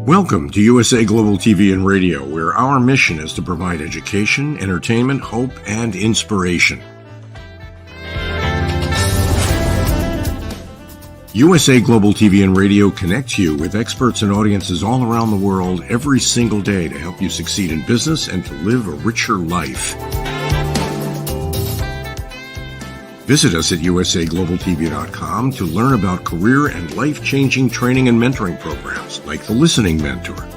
Welcome to USA Global TV and Radio, where our mission is to provide education, entertainment, hope, and inspiration. USA Global TV and Radio connects you with experts and audiences all around the world every single day to help you succeed in business and to live a richer life. Visit us at usaglobaltv.com to learn about career and life-changing training and mentoring programs like the Listening Mentor.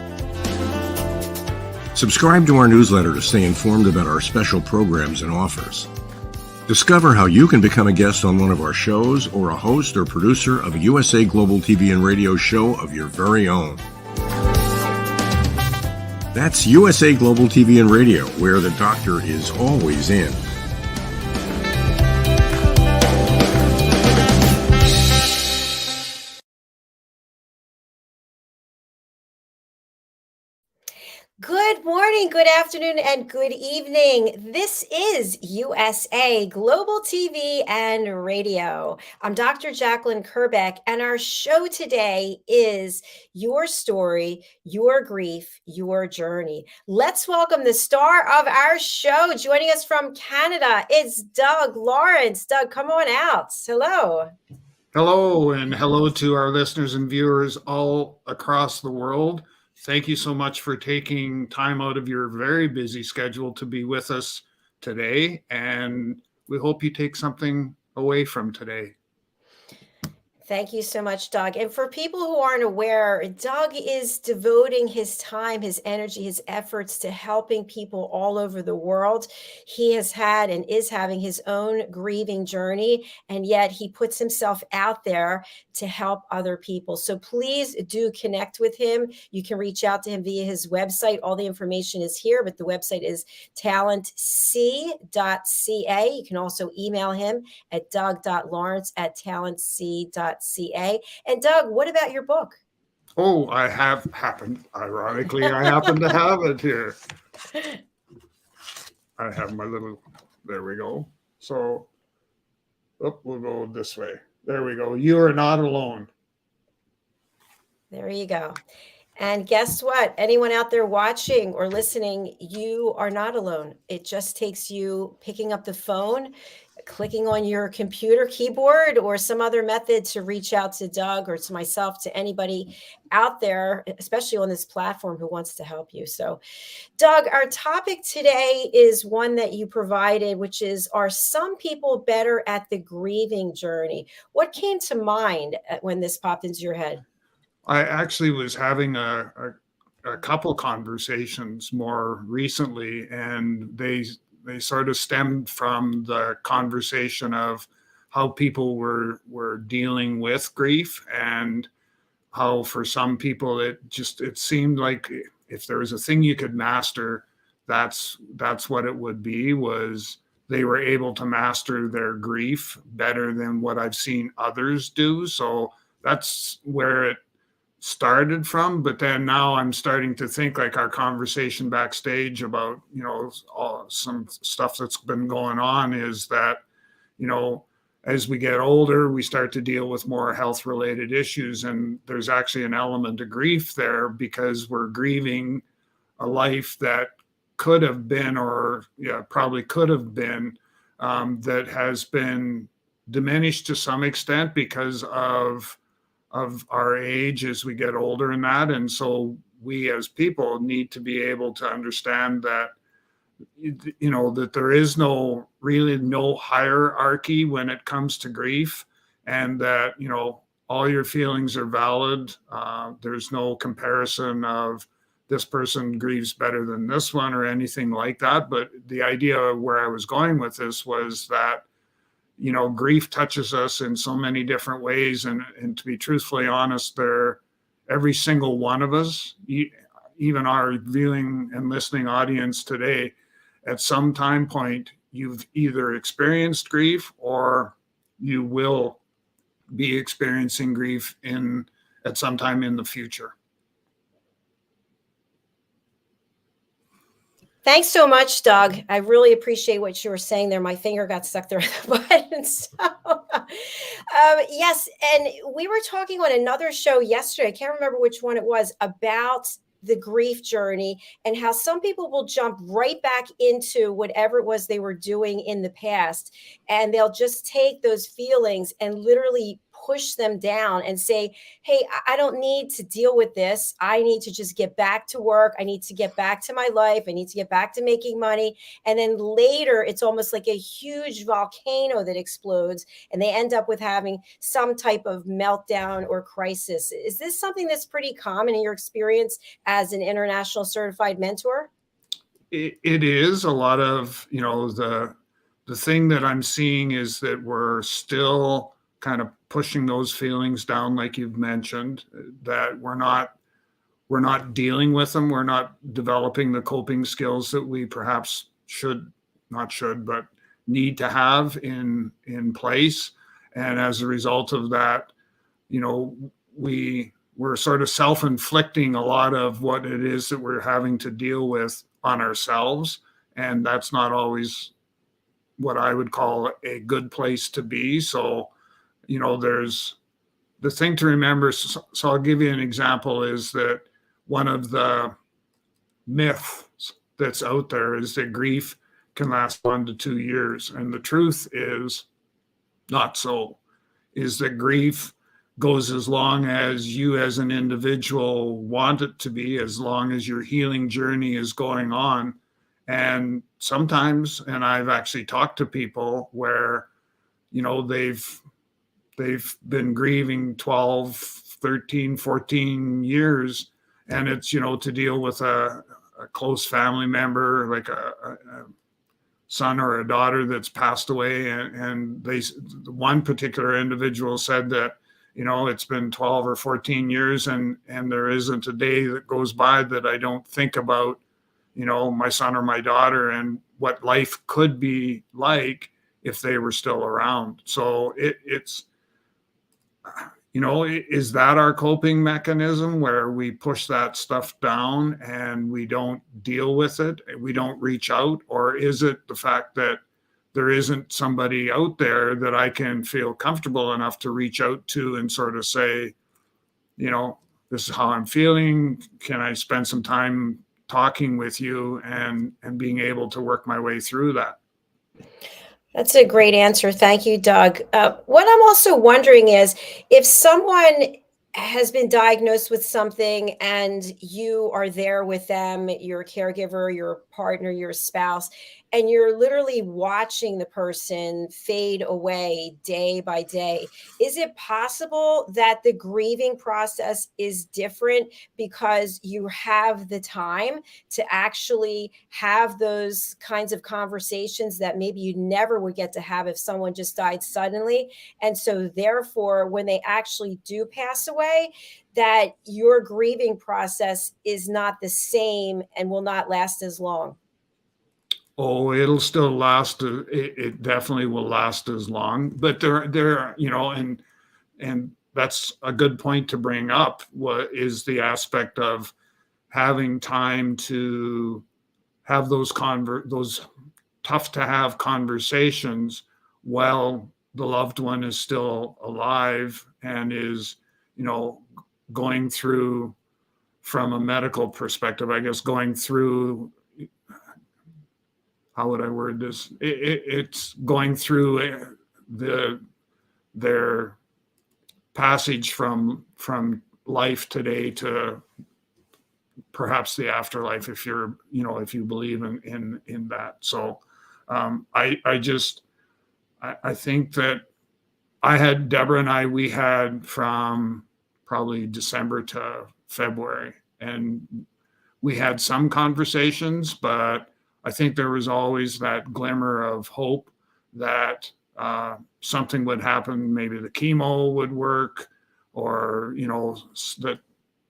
Subscribe to our newsletter to stay informed about our special programs and offers. Discover how you can become a guest on one of our shows or a host or producer of a USA Global TV and Radio show of your very own. That's USA Global TV and Radio, where the doctor is always in. Good morning, good afternoon, and good evening. This is USA Global TV and Radio. I'm Dr. Jacalyn Kerbeck, and our show today is Your Story, Your Grief, Your Journey. Let's welcome the star of our show. Joining us from Canada, it's Doug Lawrence. Doug, come on out. Hello. Hello, and hello to our listeners and viewers all across the world. Thank you so much for taking time out of your very busy schedule to be with us today, and we hope you take something away from today. Thank you so much, Doug. And for people who aren't aware, Doug is devoting his time, his energy, his efforts to helping people all over the world. He has had and is having his own grieving journey, and yet he puts himself out there to help other people. So please do connect with him. You can reach out to him via his website. All the information is here, but the website is TalentC.ca. You can also email him at doug.lawrence@talentc.ca. And Doug, what about your book? Oh, I happen to have it here. I have my little, there we go. So, we'll go this way. There we go. You are not alone. There you go. And guess what? Anyone out there watching or listening, you are not alone. It just takes you picking up the phone, clicking on your computer keyboard or some other method to reach out to Doug or to myself, to anybody out there, especially on this platform, who wants to help you. So, Doug, our topic today is one that you provided, which is, are some people better at the grieving journey? What came to mind when this popped into your head? I actually was having a couple conversations more recently, and they sort of stemmed from the conversation of how people were dealing with grief, and how for some people it seemed like if there was a thing you could master, that's what it would be, was they were able to master their grief better than what I've seen others do. So that's where it started from. But then now I'm starting to think, like our conversation backstage about, some stuff that's been going on, is that, as we get older, we start to deal with more health related issues. And there's actually an element of grief there, because we're grieving a life that could have been, probably could have been, that has been diminished to some extent because of our age as we get older and that. And so we as people need to be able to understand that, that there is no hierarchy when it comes to grief, and that, all your feelings are valid. There's no comparison of this person grieves better than this one or anything like that. But the idea where I was going with this was that, grief touches us in so many different ways. And to be truthfully honest, every single one of us, even our viewing and listening audience today, at some time point, you've either experienced grief or you will be experiencing grief at some time in the future. Thanks so much, Doug. I really appreciate what you were saying there. My finger got stuck there at the button. So, yes, and we were talking on another show yesterday. I can't remember which one it was, about the grief journey and how some people will jump right back into whatever it was they were doing in the past, and they'll just take those feelings and literally push them down and say, hey, I don't need to deal with this. I need to just get back to work. I need to get back to my life. I need to get back to making money. And then later, it's almost like a huge volcano that explodes, and they end up with having some type of meltdown or crisis. Is this something that's pretty common in your experience as an international certified mentor? It is a lot of, the thing that I'm seeing is that we're still kind of pushing those feelings down, like you've mentioned, that we're not dealing with them. We're not developing the coping skills that we perhaps but need to have in place. And as a result of that, we're sort of self-inflicting a lot of what it is that we're having to deal with on ourselves. And that's not always what I would call a good place to be. So, there's the thing to remember. So I'll give you an example, is that one of the myths that's out there is that grief can last 1 to 2 years. And the truth is not so, is that grief goes as long as you as an individual want it to be, as long as your healing journey is going on. And sometimes, and I've actually talked to people where, they've been grieving 12, 13, 14 years. And it's, to deal with a close family member, like a son or a daughter that's passed away. And one particular individual said that, it's been 12 or 14 years and there isn't a day that goes by that I don't think about, my son or my daughter and what life could be like if they were still around. So it's, is that our coping mechanism, where we push that stuff down and we don't deal with it, we don't reach out? Or is it the fact that there isn't somebody out there that I can feel comfortable enough to reach out to and sort of say, this is how I'm feeling. Can I spend some time talking with you and being able to work my way through that? That's a great answer. Thank you, Doug. What I'm also wondering is, if someone has been diagnosed with something and you are there with them, your caregiver, your partner, your spouse, and you're literally watching the person fade away day by day, is it possible that the grieving process is different because you have the time to actually have those kinds of conversations that maybe you never would get to have if someone just died suddenly? And so therefore, when they actually do pass away, that your grieving process is not the same and will not last as long? Oh, it'll still last. It definitely will last as long. But there, and that's a good point to bring up. What is the aspect of having time to have those tough to have conversations while the loved one is still alive and is, going through, from a medical perspective, I guess, going through, how would I word this? It's going through their passage from life today to perhaps the afterlife, if you're, if you believe in that. So I think that Deborah and I, we had from probably December to February, and we had some conversations, but I think there was always that glimmer of hope that something would happen. Maybe the chemo would work, or, that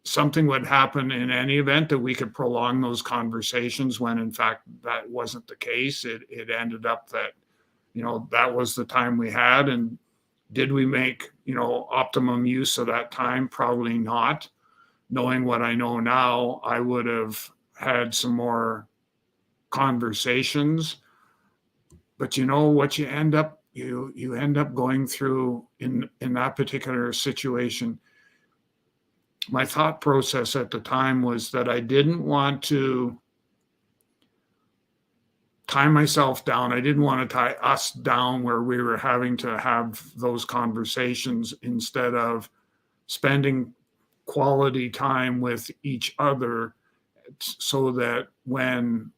something would happen in any event that we could prolong those conversations, when in fact that wasn't the case. It ended up that, that was the time we had. And did we make, optimum use of that time? Probably not. Knowing what I know now, I would have had some more conversations. But you know what you end up going through in that particular situation. My thought process at the time was that I didn't want to tie myself down. I didn't want to tie us down where we were having to have those conversations instead of spending quality time with each other, so that when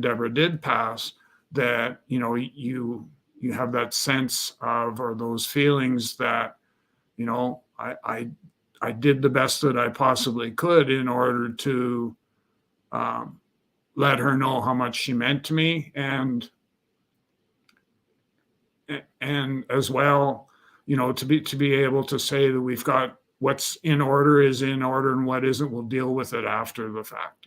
Deborah did pass, that, you know, you have that sense of, or those feelings that, you know, I did the best that I possibly could in order to let her know how much she meant to me, and as well, you know, to be able to say that we've got what's in order is in order, and what isn't, we'll deal with it after the fact.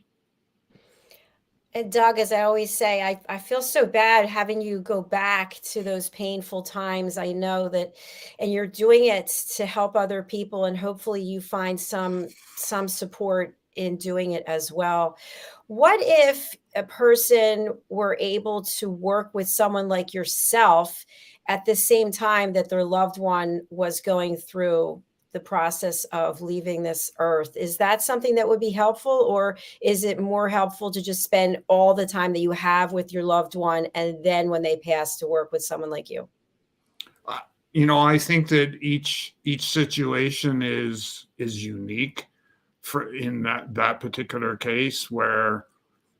And Doug, as I always say, I feel so bad having you go back to those painful times. I know that, and you're doing it to help other people, and hopefully you find some support in doing it as well. What if a person were able to work with someone like yourself at the same time that their loved one was going through the process of leaving this earth? Is that something that would be helpful, or is it more helpful to just spend all the time that you have with your loved one, and then when they pass, to work with someone like you? You know, I think that each situation is unique in that particular case, where,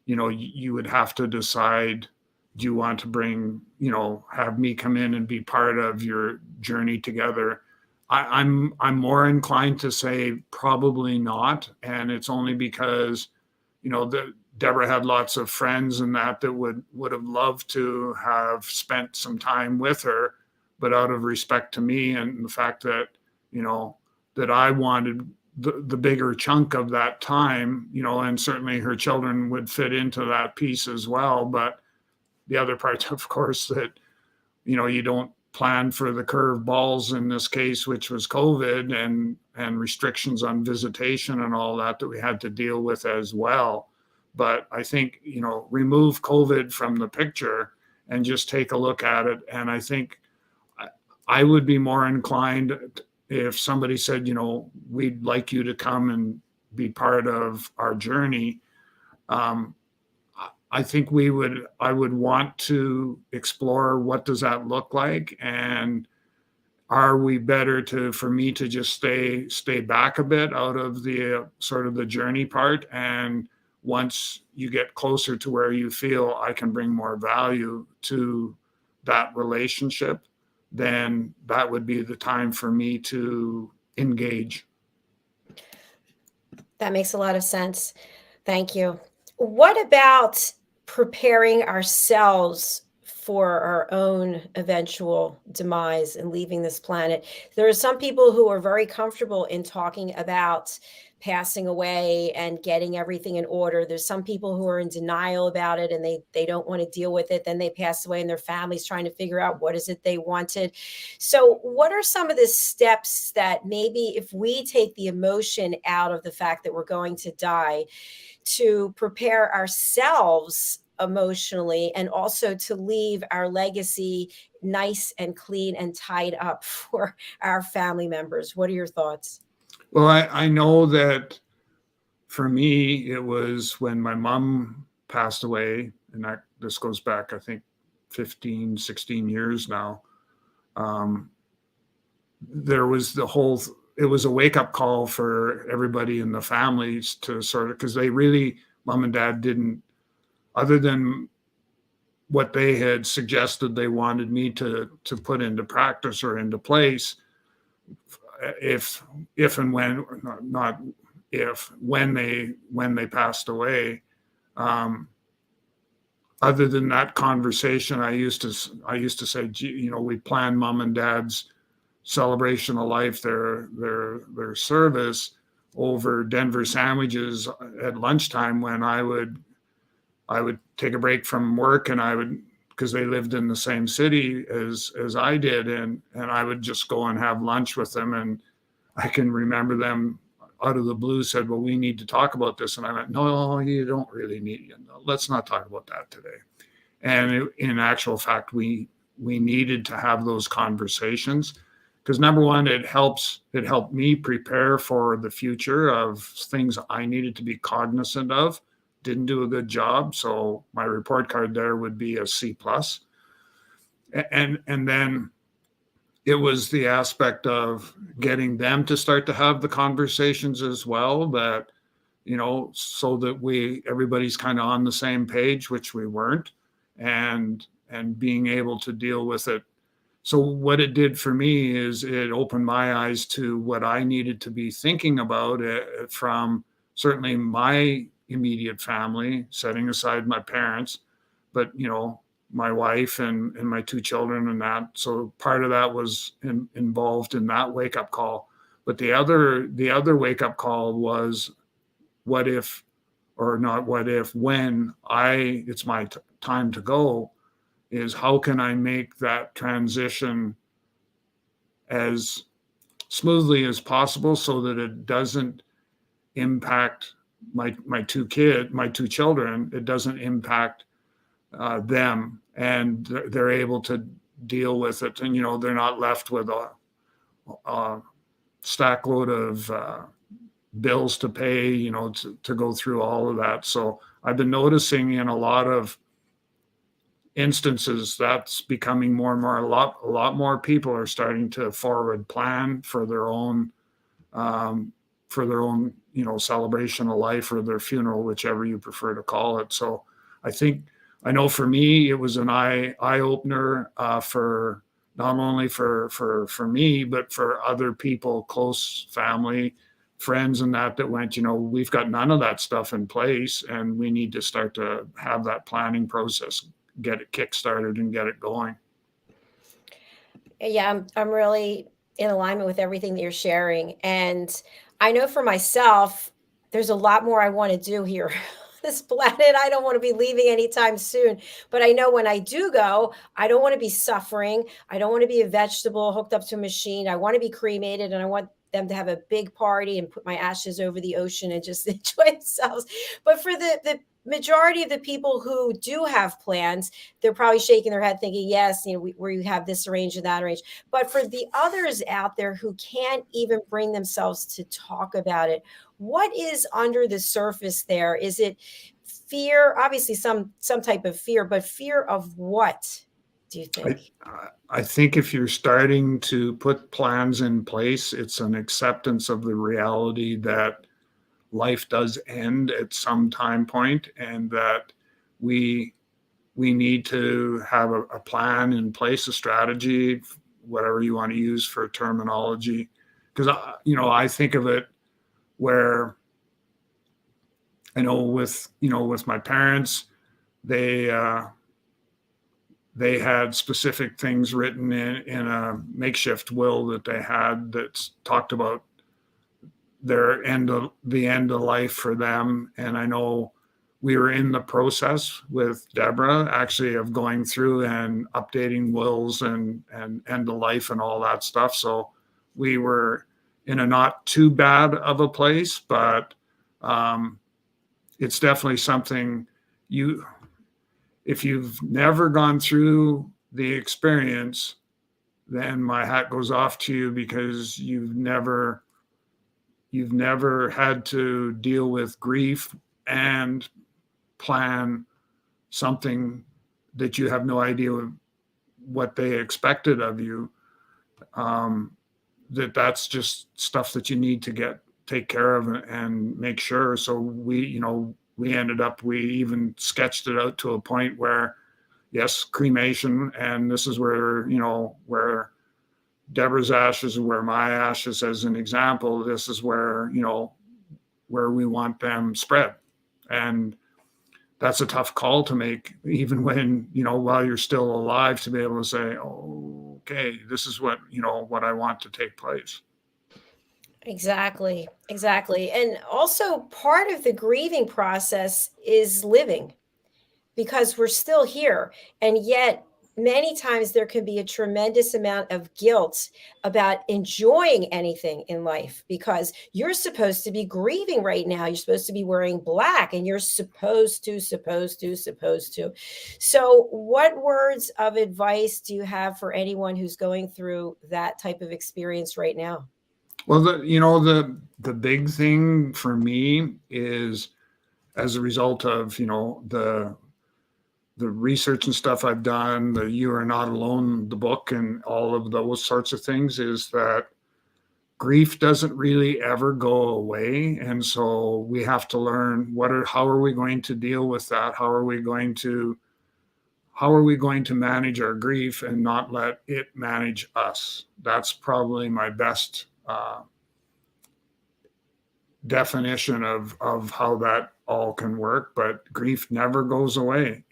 you know, you would have to decide, do you want to bring, you know, have me come in and be part of your journey together? I'm more inclined to say probably not, and it's only because, you know, Deborah had lots of friends and that would have loved to have spent some time with her, but out of respect to me and the fact that, you know, that I wanted the bigger chunk of that time, you know, and certainly her children would fit into that piece as well. But the other part, of course, that, you know, you don't plan for the curve balls in this case, which was COVID and restrictions on visitation and all that we had to deal with as well. But I think, you know, remove COVID from the picture and just take a look at it. And I think I would be more inclined if somebody said, you know, we'd like you to come and be part of our journey. I think I would want to explore, what does that look like? And are we better for me to just stay back a bit out of the sort of the journey part? And once you get closer to where you feel I can bring more value to that relationship, then that would be the time for me to engage. That makes a lot of sense. Thank you. What about preparing ourselves for our own eventual demise and leaving this planet? There are some people who are very comfortable in talking about passing away and getting everything in order. There's some people who are in denial about it, and they don't want to deal with it. Then they pass away and their family's trying to figure out what is it they wanted. So what are some of the steps that maybe, if we take the emotion out of the fact that we're going to die, to prepare ourselves emotionally, and also to leave our legacy nice and clean and tied up for our family members? What are your thoughts? Well, I know that for me, it was when my mom passed away, and this goes back, I think, 15, 16 years now. There was it was a wake-up call for everybody in the families to sort of, because mom and dad didn't, other than what they had suggested they wanted me to put into practice or into place, if and when, not if, when they passed away, other than that conversation, I used to say, you know, we planned mom and dad's celebration of life, their service, over Denver sandwiches at lunchtime, when I would take a break from work, and because they lived in the same city as I did, and I would just go and have lunch with them. And I can remember them out of the blue said, well, we need to talk about this. And I went, no, you don't really need, let's not talk about that today. And in actual fact, we needed to have those conversations because number one, it helped me prepare for the future of things I needed to be cognizant of. Didn't do a good job. So my report card there would be a C+. And then it was the aspect of getting them to start to have the conversations as well, that, so that everybody's kind of on the same page, which we weren't, and being able to deal with it. So what it did for me is it opened my eyes to what I needed to be thinking about from certainly my immediate family, setting aside my parents, but, my wife and my two children and that. So part of that was involved in that wake-up call. But the other wake-up call was what if, or not what if, when it's my time to go, is how can I make that transition as smoothly as possible so that it doesn't impact my two children. It doesn't impact them, and they're able to deal with it, and they're not left with a stack load of bills to pay, to go through all of that. So I've been noticing in a lot of instances that's becoming more and more. A lot more people are starting to forward plan for their own celebration of life or their funeral, whichever you prefer to call it. So I know for me, it was an eye opener for not only for me, but for other people, close family, friends, and that went, we've got none of that stuff in place, and we need to start to have that planning process, get it kickstarted and get it going. Yeah, I'm really in alignment with everything that you're sharing. And I know for myself, there's a lot more I want to do here. This planet, I don't want to be leaving anytime soon. But I know when I do go, I don't want to be suffering. I don't want to be a vegetable hooked up to a machine. I want to be cremated, and I want them to have a big party and put my ashes over the ocean and just enjoy themselves. But for the majority of the people who do have plans, they're probably shaking their head thinking, yes, we have this arranged and that arranged. But for the others out there who can't even bring themselves to talk about it, what is under the surface there? Is it fear? Obviously some type of fear, but fear of what, do you think? I think if you're starting to put plans in place, it's an acceptance of the reality that life does end at some time point, and that we need to have a plan in place, a strategy, whatever you want to use for terminology. Because I think of it where I know with my parents, they had specific things written in a makeshift will that they had that talked about the end of life for them. And I know we were in the process with Deborah actually of going through and updating wills and end of life and all that stuff. So we were in a not too bad of a place, but it's definitely something if you've never gone through the experience, then my hat goes off to you, because you've never had to deal with grief and plan something that you have no idea what they expected of you. That's just stuff that you need to take care of and make sure. So we even sketched it out to a point where, yes, cremation, and this is where Deborah's ashes and where my ashes, as an example, this is where we want them spread. And that's a tough call to make, even when, while you're still alive, to be able to say, oh, okay, this is what I want to take place. Exactly. And also part of the grieving process is living, because we're still here. And yet many times there can be a tremendous amount of guilt about enjoying anything in life, because you're supposed to be grieving right now. You're supposed to be wearing black, and you're supposed to. So what words of advice do you have for anyone who's going through that type of experience right now? Well, the big thing for me is, as a result of, the research and stuff I've done, the You Are Not Alone, the book, and all of those sorts of things, is that grief doesn't really ever go away. And so we have to learn how are we going to deal with that? How are we going to manage our grief and not let it manage us? That's probably my best definition of how that all can work. But grief never goes away.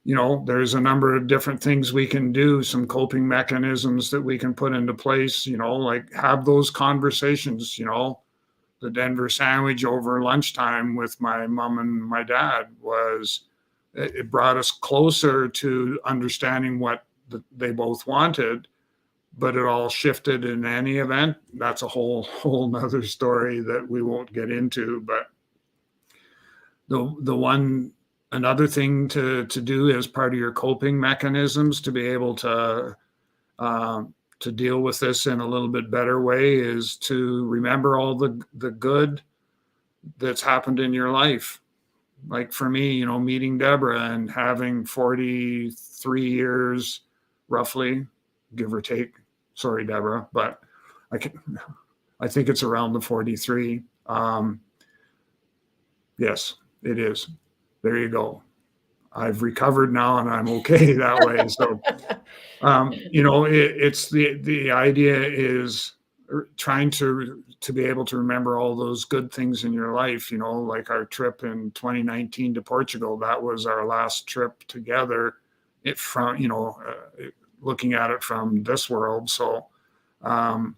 There's a number of different things we can do, some coping mechanisms that we can put into place, like have those conversations. The Denver sandwich over lunchtime with my mom and my dad it brought us closer to understanding what they both wanted, but it all shifted in any event. That's a whole nother story that we won't get into. But another thing to do as part of your coping mechanisms to be able to deal with this in a little bit better way is to remember all the good that's happened in your life. Like for me, meeting Deborah and having 43 years, roughly, give or take. Sorry, Deborah, but I think it's around the 43. Yes, it is. There you go. I've recovered now and I'm okay that way. So, it's the idea is trying to be able to remember all those good things in your life, like our trip in 2019 to Portugal. That was our last trip together looking at it from this world. So, and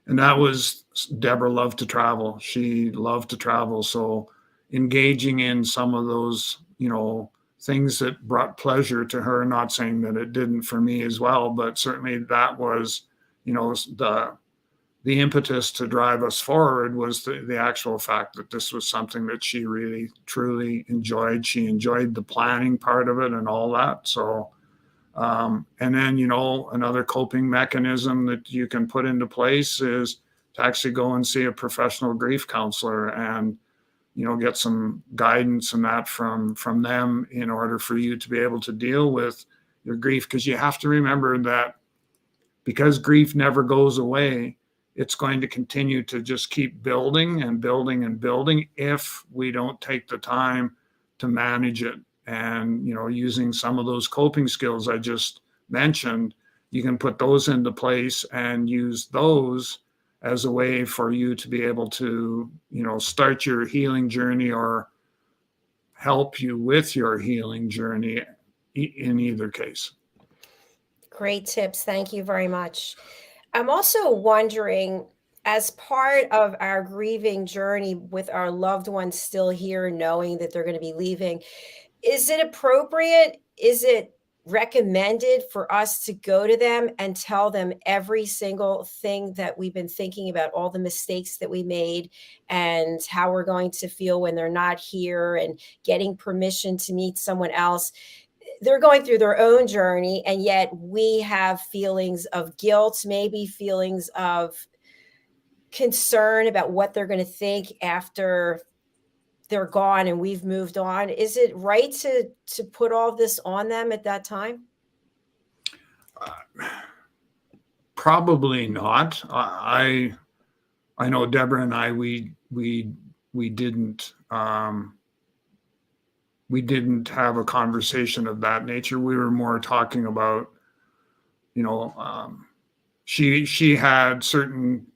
that was, Deborah loved to travel. She loved to travel. So engaging in some of those, things that brought pleasure to her, not saying that it didn't for me as well, but certainly that was, the impetus to drive us forward was the actual fact that this was something that she really, truly enjoyed. She enjoyed the planning part of it and all that. So, and then, another coping mechanism that you can put into place is to actually go and see a professional grief counselor and, get some guidance and that from them in order for you to be able to deal with your grief. Because you have to remember that because grief never goes away, it's going to continue to just keep building and building and building if we don't take the time to manage it. And, using some of those coping skills I just mentioned, you can put those into place and use those as a way for you to be able to, start your healing journey or help you with your healing journey in either case. Great tips. Thank you very much. I'm also wondering, as part of our grieving journey with our loved ones still here, knowing that they're going to be leaving, is it appropriate? Is it recommended for us to go to them and tell them every single thing that we've been thinking about, all the mistakes that we made and how we're going to feel when they're not here, and getting permission to meet someone else? They're going through their own journey, and yet we have feelings of guilt, maybe feelings of concern about what they're going to think after they're gone and we've moved on. Is it right to put all this on them at that time? Probably not. I know Deborah and I, we didn't have a conversation of that nature. We were more talking about, she had certain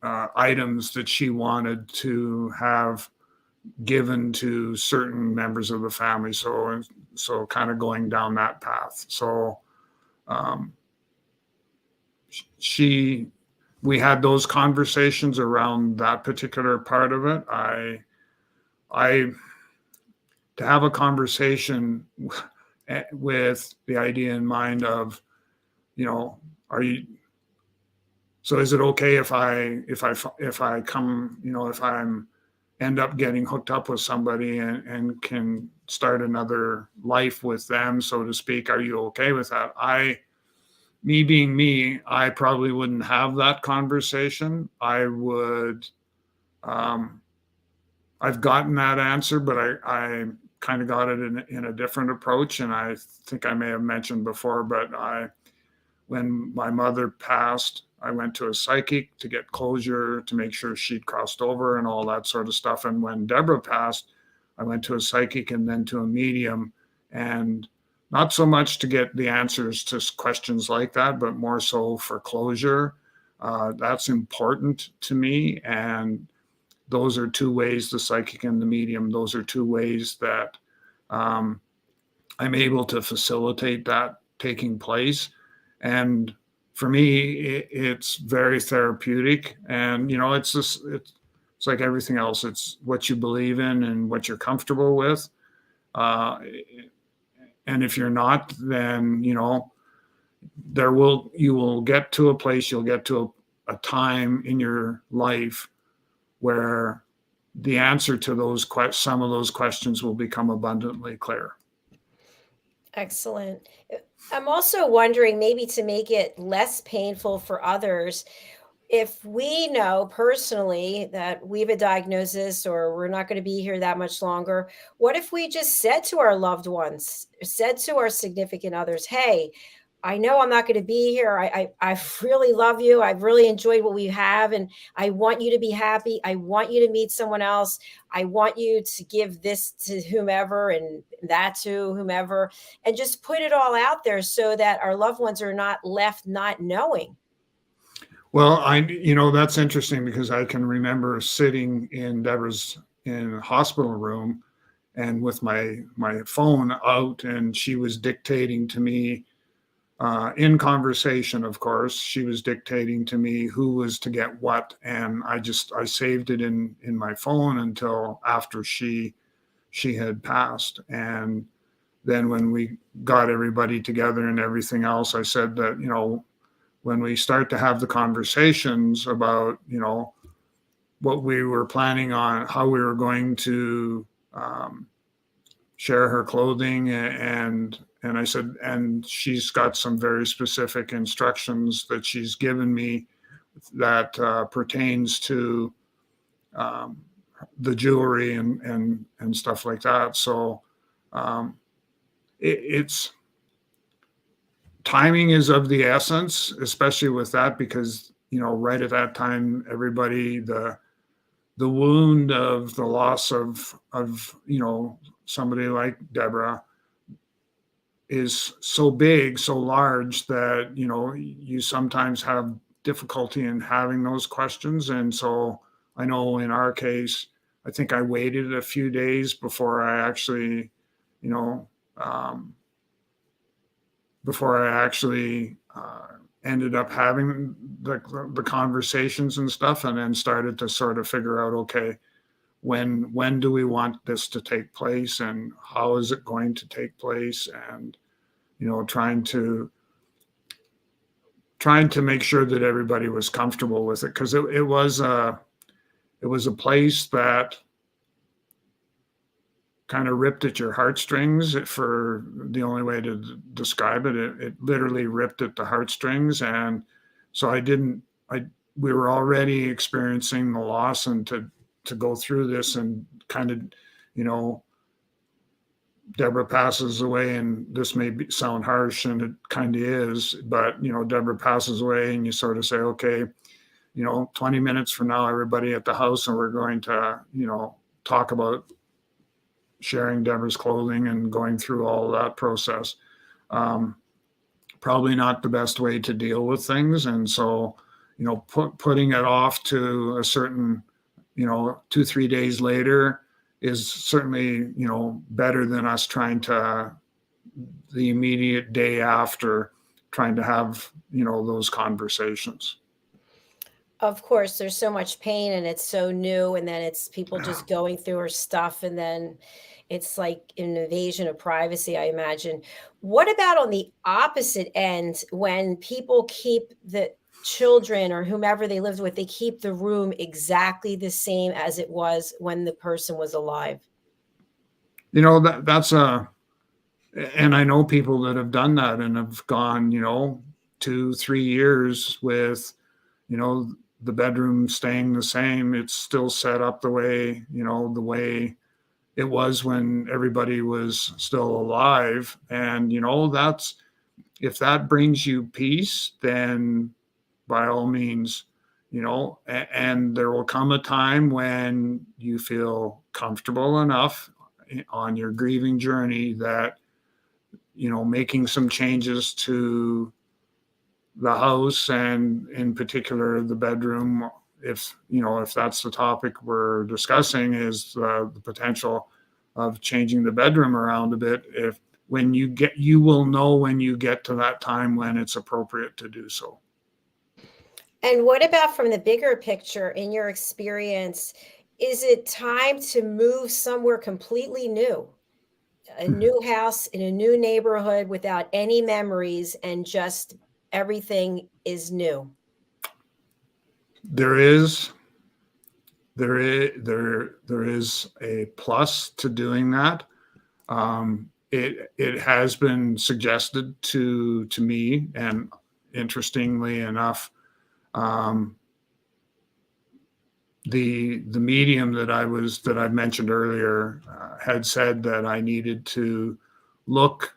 items that she wanted to have given to certain members of the family. So kind of going down that path. So we had those conversations around that particular part of it. to have a conversation with the idea in mind of, so is it okay if I come, if I'm end up getting hooked up with somebody and can start another life with them, so to speak? Are you okay with that? Me being me, I probably wouldn't have that conversation. I would, I've gotten that answer, but I kind of got it in a different approach. And I think I may have mentioned before, but when my mother passed, I went to a psychic to get closure, to make sure she'd crossed over and all that sort of stuff. And when Deborah passed, I went to a psychic and then to a medium, and not so much to get the answers to questions like that, but more so for closure. That's important to me. And those are two ways, the psychic and the medium, those are two ways that I'm able to facilitate that taking place. And for me, it's very therapeutic. And, it's like everything else. It's what you believe in and what you're comfortable with. And if you're not, then, you will get to a place, you'll get to a time in your life where the answer to some of those questions will become abundantly clear. Excellent. I'm also wondering, maybe to make it less painful for others, if we know personally that we have a diagnosis or we're not going to be here that much longer, what if we just said to our loved ones, said to our significant others, hey, I know I'm not going to be here. I really love you. I've really enjoyed what we have. And I want you to be happy. I want you to meet someone else. I want you to give this to whomever and that to whomever, and just put it all out there so that our loved ones are not left not knowing. Well, that's interesting, because I can remember sitting in Deborah's hospital room and with my phone out, and she was dictating to me, in conversation, of course, she was dictating to me who was to get what. And I saved it in my phone until after she had passed. And then when we got everybody together and everything else, I said that, when we start to have the conversations about, what we were planning on, how we were going to share her clothing, and I said, and she's got some very specific instructions that she's given me that pertains to the jewelry and stuff like that. So it's timing is of the essence, especially with that, because, right at that time, everybody, the wound of the loss of somebody like Deborah is so big, so large that, you sometimes have difficulty in having those questions. And so I know in our case, I think I waited a few days before I actually, ended up having the conversations and stuff, and then started to sort of figure out, okay, when do we want this to take place, and how is it going to take place, and trying to make sure that everybody was comfortable with it, because it was a place that kind of ripped at your heartstrings, for the only way to describe it. It literally ripped at the heartstrings. And so we were already experiencing the loss, and to go through this and kind of, Deborah passes away, and this may sound harsh, and it kind of is, but, Deborah passes away, and you sort of say, okay, 20 minutes from now, everybody at the house, and we're going to, talk about sharing Deborah's clothing and going through all of that process. Probably not the best way to deal with things. And so, putting it off to a certain, 2-3 days later is certainly, better than us trying to, the immediate day after, trying to have, those conversations. Of course, there's so much pain and it's so new, and then it's people just going through her stuff, and then It's like an invasion of privacy, I imagine. What about on the opposite end when people keep the children or whomever they lived with, they keep the room exactly the same as it was when the person was alive? That's and I know people that have done that and have gone, 2, 3 years with, you know, the bedroom staying the same. It's still set up the way it was when everybody was still alive. And, if that brings you peace, then by all means, and there will come a time when you feel comfortable enough on your grieving journey that, making some changes to the house and in particular the bedroom, if that's the topic we're discussing, is the potential of changing the bedroom around a bit. If when you will know when you get to that time when it's appropriate to do so. And what about from the bigger picture in your experience? Is it time to move somewhere completely new? A new house in a new neighborhood without any memories and just everything is new? There is there is a plus to doing that. It has been suggested to me, and interestingly enough, um, the medium that I mentioned earlier had said that I needed to look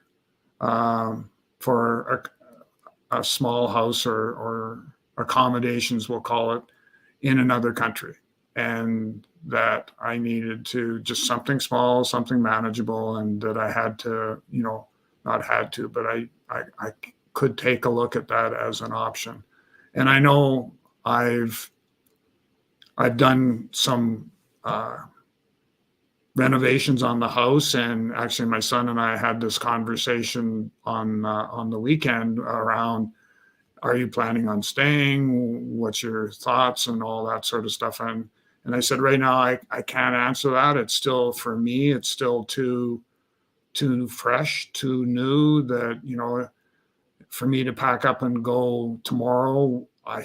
for a small house or accommodations, we'll call it, in another country, and that I needed to just something small, something manageable, and that I had to, not had to, but I could take a look at that as an option. And I know I've done some renovations on the house, and actually my son and I had this conversation on the weekend around, are you planning on staying? What's your thoughts and all that sort of stuff? And I said, right now, I can't answer that. It's still, for me, it's still too fresh, too new, that, for me to pack up and go tomorrow, I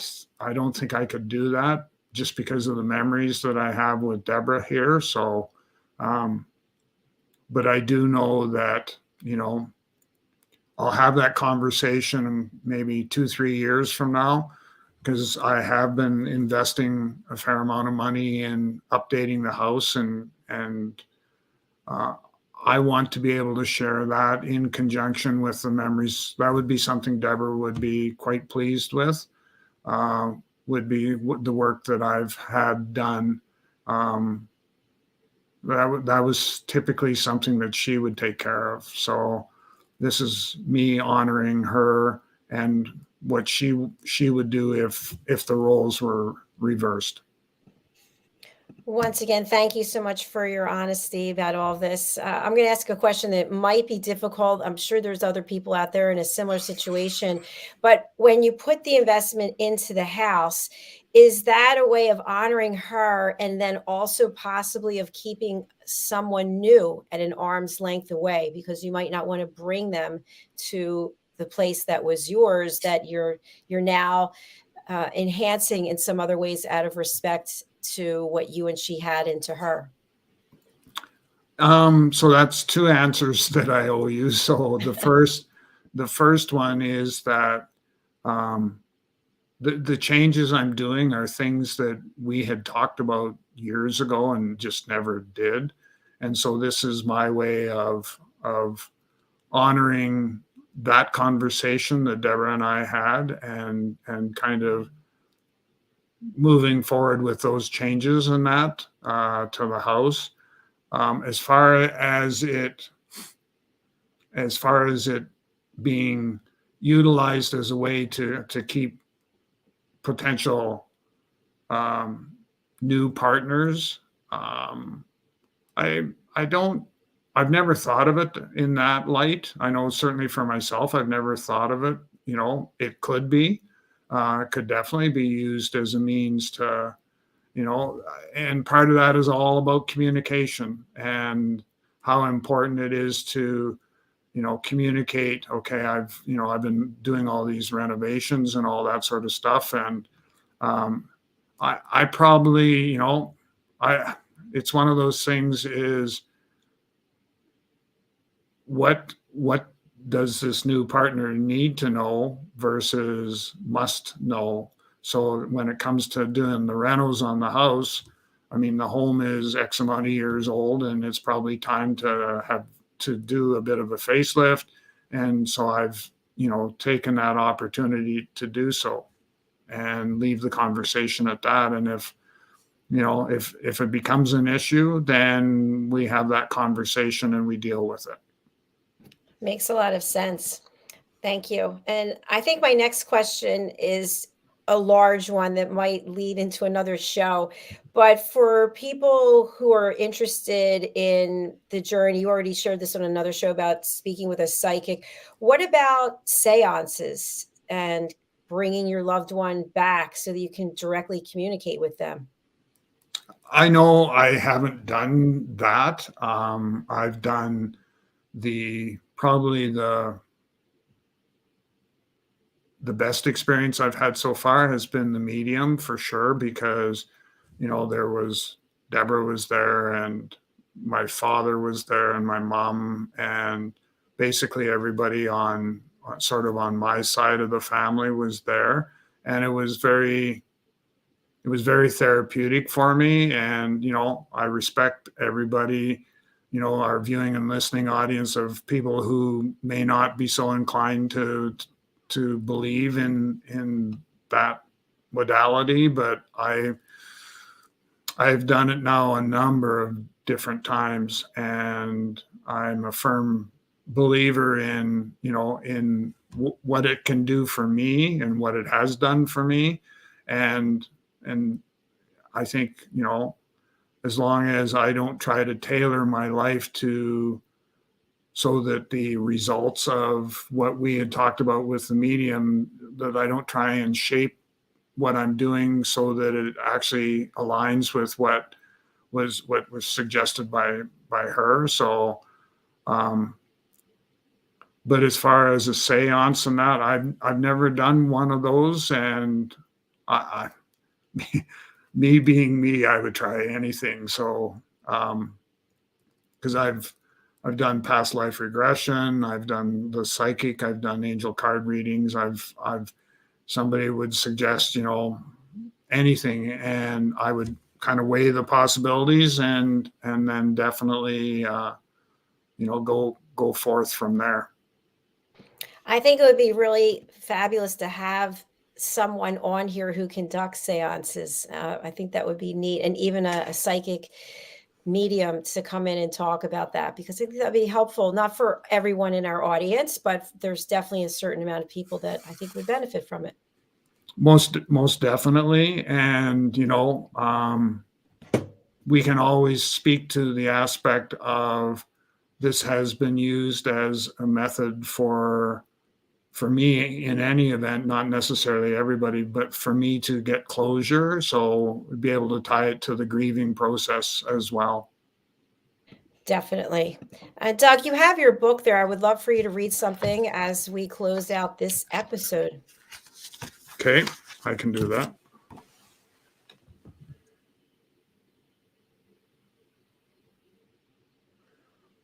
don't think I could do that just because of the memories that I have with Deborah here. So, but I do know that, I'll have that conversation maybe 2, 3 years from now, because I have been investing a fair amount of money in updating the house, and I want to be able to share that in conjunction with the memories. That would be something Deborah would be quite pleased with. Would be the work that I've had done. That was typically something that she would take care of. So this is me honoring her and what she would do if the roles were reversed. Once again, thank you so much for your honesty about all this. I'm going to ask a question that might be difficult. I'm sure there's other people out there in a similar situation. But when you put the investment into the house, is that a way of honoring her and then also possibly of keeping someone new at an arm's length away? Because you might not want to bring them to the place that was yours, that you're now enhancing in some other ways out of respect to what you and she had into her. So that's two answers that I owe you. So the first one is that the changes I'm doing are things that we had talked about years ago and just never did. And so this is my way of honoring that conversation that Deborah and I had, and kind of moving forward with those changes in that to the house. As far as it being utilized as a way to keep potential new partners, I've never thought of it in that light. I know certainly for myself, I've never thought of it. It could be. Could definitely be used as a means to, and part of that is all about communication and how important it is to, communicate. Okay, I've been doing all these renovations and all that sort of stuff, and I probably, it's one of those things is what does this new partner need to know versus must know. So when it comes to doing the renos on the house, I mean, the home is X amount of years old, and it's probably time to have to do a bit of a facelift. And so I've, taken that opportunity to do so and leave the conversation at that. And if it becomes an issue, then we have that conversation and we deal with it. Makes a lot of sense. Thank you. And I think my next question is a large one that might lead into another show. But for people who are interested in the journey, you already shared this on another show about speaking with a psychic. What about seances and bringing your loved one back so that you can directly communicate with them? I know I haven't done that. I've done probably the best experience I've had so far has been the medium, for sure, because, Deborah was there, and my father was there, and my mom, and basically everybody on my side of the family was there. And it was very therapeutic for me. And, I respect everybody, our viewing and listening audience of people who may not be so inclined to believe in that modality, but I've done it now a number of different times, and I'm a firm believer in, in what it can do for me and what it has done for me. And I think, as long as I don't try to tailor my life so that the results of what we had talked about with the medium, that I don't try and shape what I'm doing so that it actually aligns with what was suggested by her. So, but as far as a seance and that, I've never done one of those, and me being me, I would try anything. So, because I've done past life regression, I've done the psychic, I've done angel card readings, somebody would suggest, anything, and I would kind of weigh the possibilities and then definitely, go forth from there. I think it would be really fabulous to have someone on here who conducts seances. I think that would be neat, and even a psychic medium to come in and talk about that, because I think that'd be helpful, not for everyone in our audience, but there's definitely a certain amount of people that I think would benefit from it. Most definitely. And, we can always speak to the aspect of this has been used as a method for me in any event, not necessarily everybody, but for me to get closure. So be able to tie it to the grieving process as well. Definitely. Doug, you have your book there. I would love for you to read something as we close out this episode. Okay, I can do that.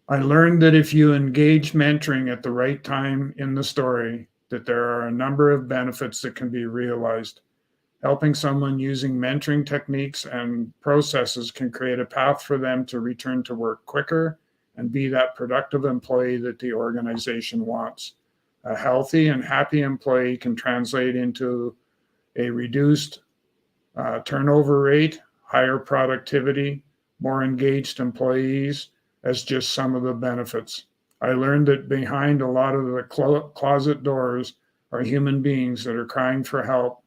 I learned that if you engage mentoring at the right time in the story, that there are a number of benefits that can be realized. Helping someone using mentoring techniques and processes can create a path for them to return to work quicker and be that productive employee that the organization wants. A healthy and happy employee can translate into a reduced turnover rate, higher productivity, more engaged employees, as just some of the benefits. I learned that behind a lot of the closet doors are human beings that are crying for help,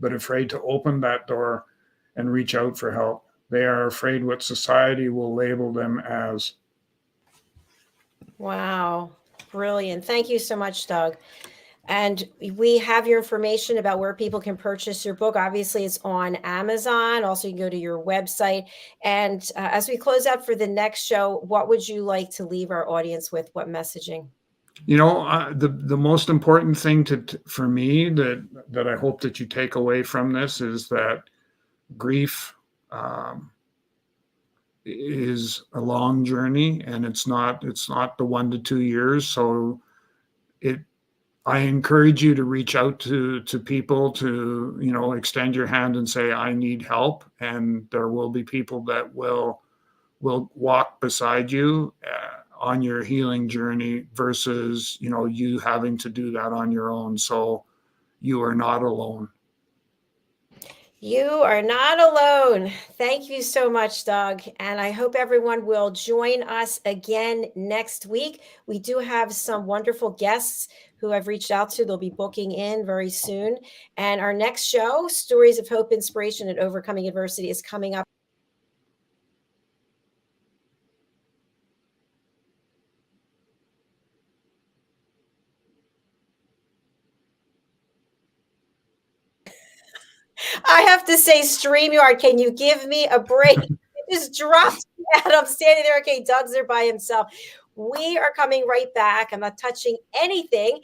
but afraid to open that door and reach out for help. They are afraid what society will label them as. Wow. Brilliant. Thank you so much, Doug. And we have your information about where people can purchase your book. Obviously, it's on Amazon. Also, you can go to your website. And as we close out for the next show, what would you like to leave our audience with? What messaging? The most important thing for me that I hope that you take away from this is that grief is a long journey, and it's not the 1 to 2 years. So I encourage you to reach out to people, to extend your hand and say, I need help, and there will be people that will walk beside you on your healing journey versus you having to do that on your own. So you are not alone. You are not alone. Thank you so much, Doug. And I hope everyone will join us again next week. We do have some wonderful guests who I've reached out to. They'll be booking in very soon. And our next show, Stories of Hope, Inspiration, and Overcoming Adversity, is coming up. I have to say, StreamYard, can you give me a break? It just dropped me out. I'm standing there. Okay, Doug's there by himself. We are coming right back. I'm not touching anything.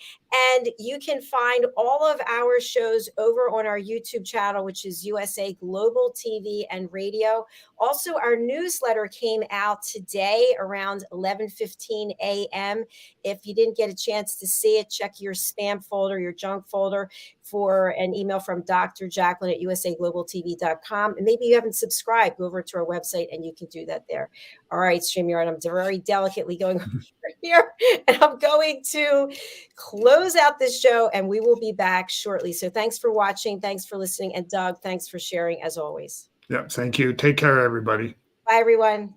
And you can find all of our shows over on our YouTube channel, which is USA Global TV and Radio. Also, our newsletter came out today around 11:15 a.m. If you didn't get a chance to see it, check your spam folder, your junk folder for an email from Dr. Jacalyn at usaglobaltv.com. And maybe you haven't subscribed, go over to our website and you can do that there. All right, StreamYard, I'm very delicately going over here, and I'm going to close out this show, and we will be back shortly. So thanks for watching. Thanks for listening. And Doug, thanks for sharing as always. Yeah, thank you. Take care, everybody. Bye, everyone.